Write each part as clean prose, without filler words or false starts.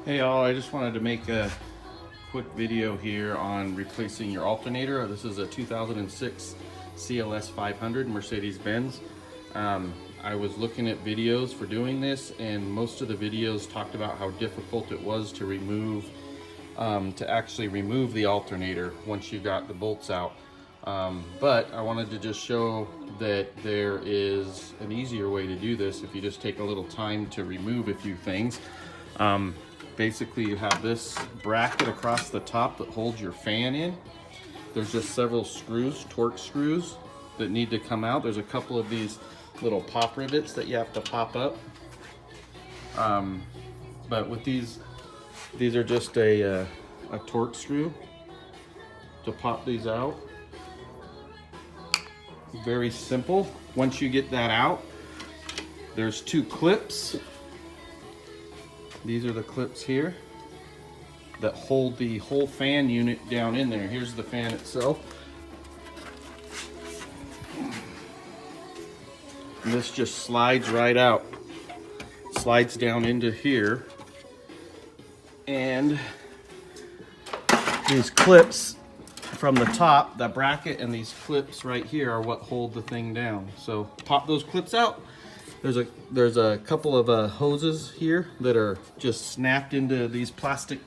Hey all, I just wanted to make a quick video here on replacing your alternator. This is a 2006 CLS 500 Mercedes-Benz. I was looking at videos for doing this, and most of the videos talked about how difficult it was to remove, actually remove the alternator once you got the bolts out. But I wanted to just show that there is an easier way to do this if you just take a little time to remove a few things. Basically, you have this bracket across the top that holds your fan in. There's just several screws, torque screws, that need to come out. There's a couple of these little pop rivets that you have to pop up. But with these are just a torque screw to pop these out. Very simple. Once you get that out, there's two clips. These are the clips here that hold the whole fan unit down in there. Here's the fan itself. And this just slides right out. Slides down into here. And these clips from the top, the bracket and these clips right here are what hold the thing down. So pop those clips out. There's a couple of hoses here that are just snapped into these plastic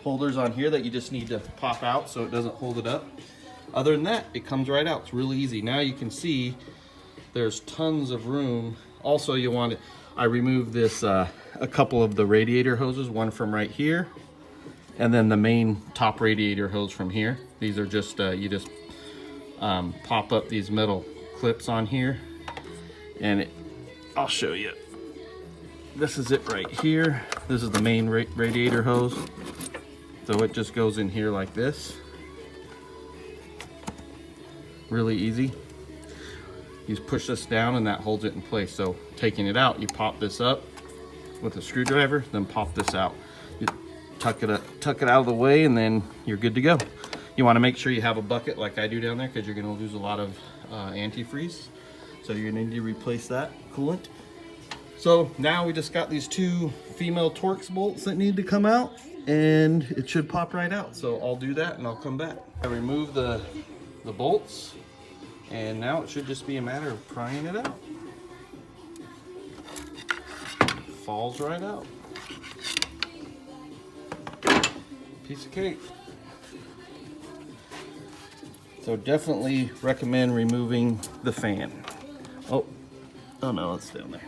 holders on here that you just need to pop out so it doesn't hold it up. Other than that, it comes right out. It's really easy. Now you can see there's tons of room. Also, I removed this, a couple of the radiator hoses, one from right here, and then the main top radiator hose from here. These are just, you just pop up these metal clips on here, and I'll show you. This is it right here. This is the main radiator hose. So it just goes in here like this. Really easy. You just push this down and that holds it in place. So taking it out, you pop this up with a screwdriver, then pop this out. You tuck it out of the way, and then you're good to go. You want to make sure you have a bucket like I do down there, because you're going to lose a lot of antifreeze. So you're going to need to replace that coolant. So now we just got these two female Torx bolts that need to come out, and it should pop right out. So I'll do that and I'll come back. I remove the bolts, and now it should just be a matter of prying it out. Falls right out. Piece of cake. So definitely recommend removing the fan. Oh no, it's down there.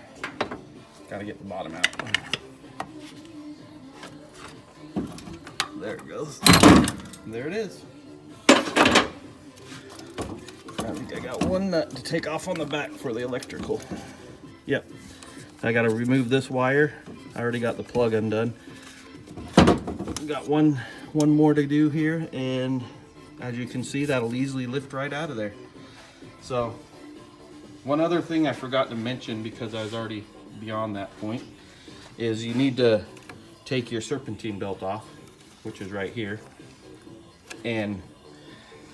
Gotta get the bottom out. There it goes. There it is. I think I got one nut to take off on the back for the electrical. Yep. I gotta remove this wire. I already got the plug undone. Got one more to do here, and as you can see, that'll easily lift right out of there. So, one other thing I forgot to mention, because I was already beyond that point, is you need to take your serpentine belt off, which is right here, and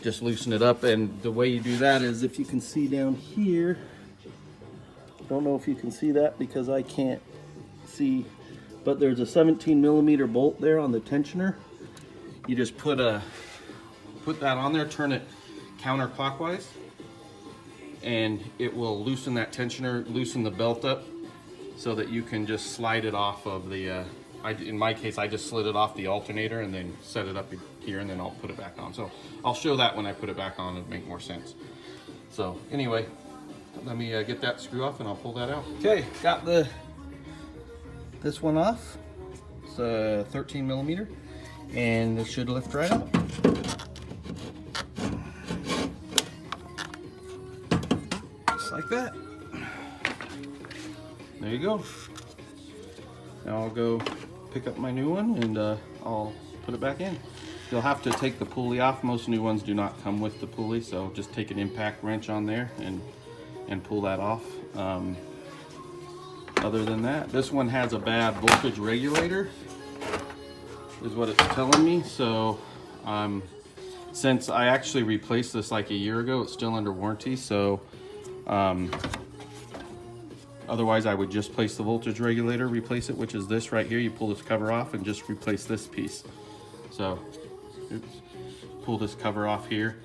just loosen it up. And the way you do that is, if you can see down here, don't know if you can see that because I can't see, but there's a 17mm bolt there on the tensioner. You just put that on there, turn it counterclockwise, and it will loosen that tensioner, loosen the belt up, so that you can just slide it off of the, in my case, I just slid it off the alternator and then set it up here, and then I'll put it back on. So I'll show that when I put it back on, it'll make more sense. So anyway, let me get that screw off and I'll pull that out. Okay, got this one off. It's a 13mm, and this should lift right out. Just like that. There you go. Now I'll go pick up my new one, and I'll put it back in. You'll have to take the pulley off. Most new ones do not come with the pulley, so just take an impact wrench on there and pull that off. Other than that, this one has a bad voltage regulator, is what it's telling me. So since I actually replaced this like a year ago, it's still under warranty. So Otherwise, I would just place the voltage regulator, replace it, which is this right here. You pull this cover off and just replace this piece. So, oops, pull this cover off here,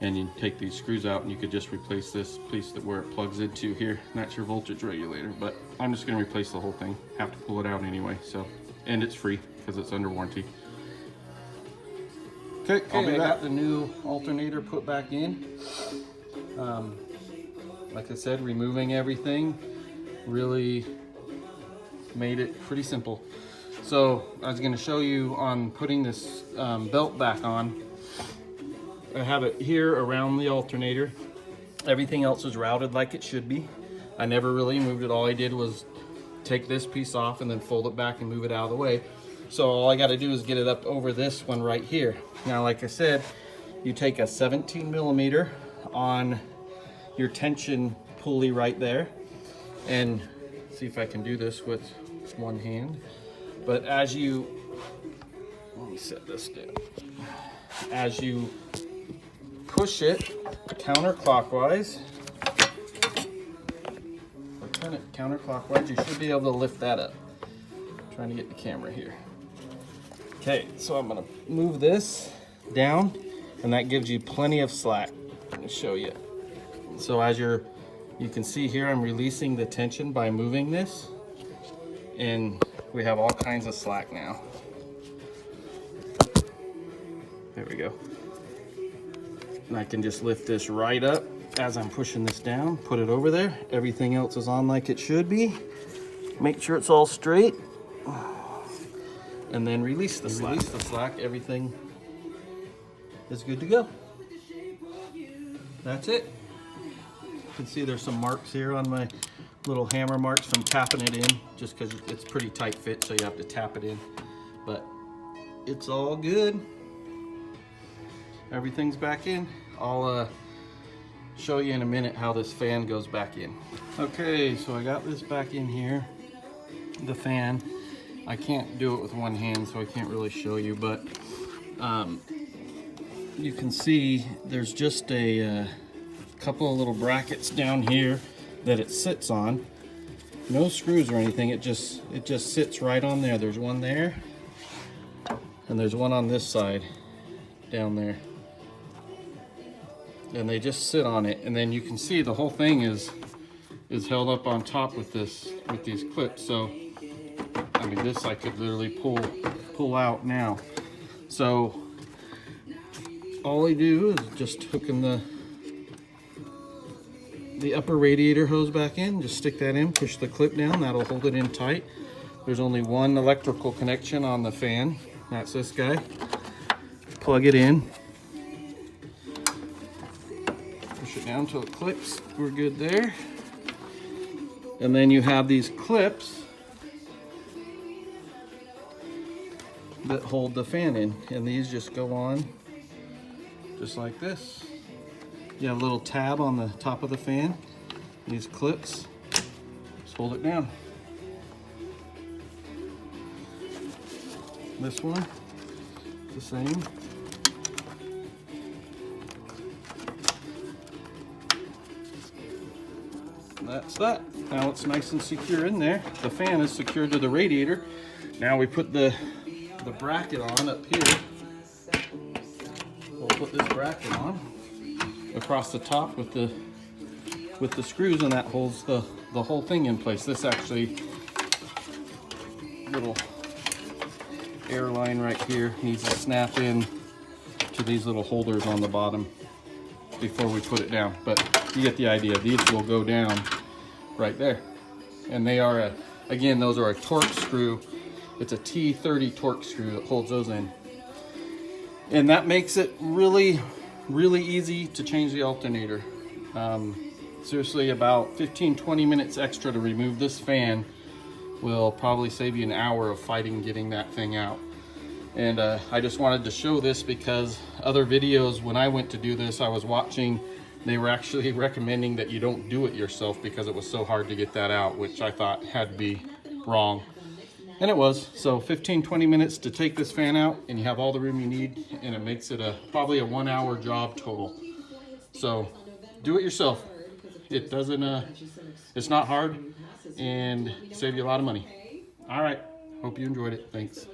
and you take these screws out, and you could just replace this piece where it plugs into here. And that's your voltage regulator. But I'm just going to replace the whole thing. Have to pull it out anyway. So, and it's free because it's under warranty. Okay, I got the new alternator put back in. Like I said, removing everything really made it pretty simple. So I was going to show you on putting this belt back on. I have it here around the alternator. Everything else is routed like it should be. I never really moved it. All I did was take this piece off and then fold it back and move it out of the way. So all I got to do is get it up over this one right here. Now, like I said, you take a 17 millimeter on your tension pulley right there, and see if I can do this with one hand. But as you, let me set this down. As you push it counterclockwise, or turn it counterclockwise, you should be able to lift that up. I'm trying to get the camera here. Okay, so I'm gonna move this down, and that gives you plenty of slack. Let me show you. So as you can see here, I'm releasing the tension by moving this, and we have all kinds of slack now. There we go. And I can just lift this right up as I'm pushing this down, put it over there. Everything else is on like it should be. Make sure it's all straight. And then release the slack. Release the slack, everything is good to go. That's it. You can see there's some marks here on my little hammer marks from tapping it in, just because it's pretty tight fit, so you have to tap it in. But it's all good. Everything's back in. I'll show you in a minute how this fan goes back in. Okay, so I got this back in here, the fan. I can't do it with one hand, so I can't really show you, but you can see there's just a couple of little brackets down here that it sits on. No screws or anything, it just sits right on there. There's one there, and there's one on this side down there. And they just sit on it, and then you can see the whole thing is held up on top with these clips. So I mean, this I could literally pull out now. So all I do is just hook in the upper radiator hose back in, just stick that in, push the clip down, that'll hold it in tight. There's only one electrical connection on the fan, that's this guy. Plug it in, push it down till it clicks, we're good there. And then you have these clips that hold the fan in, and these just go on just like this. You have a little tab on the top of the fan. These clips just hold it down. This one, the same. And that's that. Now it's nice and secure in there. The fan is secured to the radiator. Now we put the bracket on up here. We'll put this bracket on across the top with the screws, and that holds the whole thing in place. This actually little air line right here needs to snap in to these little holders on the bottom before we put it down, but you get the idea. These will go down right there, and they are again, those are a torque screw. It's a T30 torque screw that holds those in, and that makes it really easy to change the alternator. Seriously, about 15-20 minutes extra to remove this fan will probably save you an hour of fighting getting that thing out. And I just wanted to show this because other videos, when I went to do this, I was watching, they were actually recommending that you don't do it yourself because it was so hard to get that out, which I thought had to be wrong. And it was. So 15-20 minutes to take this fan out, and you have all the room you need, and it makes it probably a 1 hour job total. So do it yourself. It doesn't, it's not hard. and save you a lot of money. All right, hope you enjoyed it. Thanks.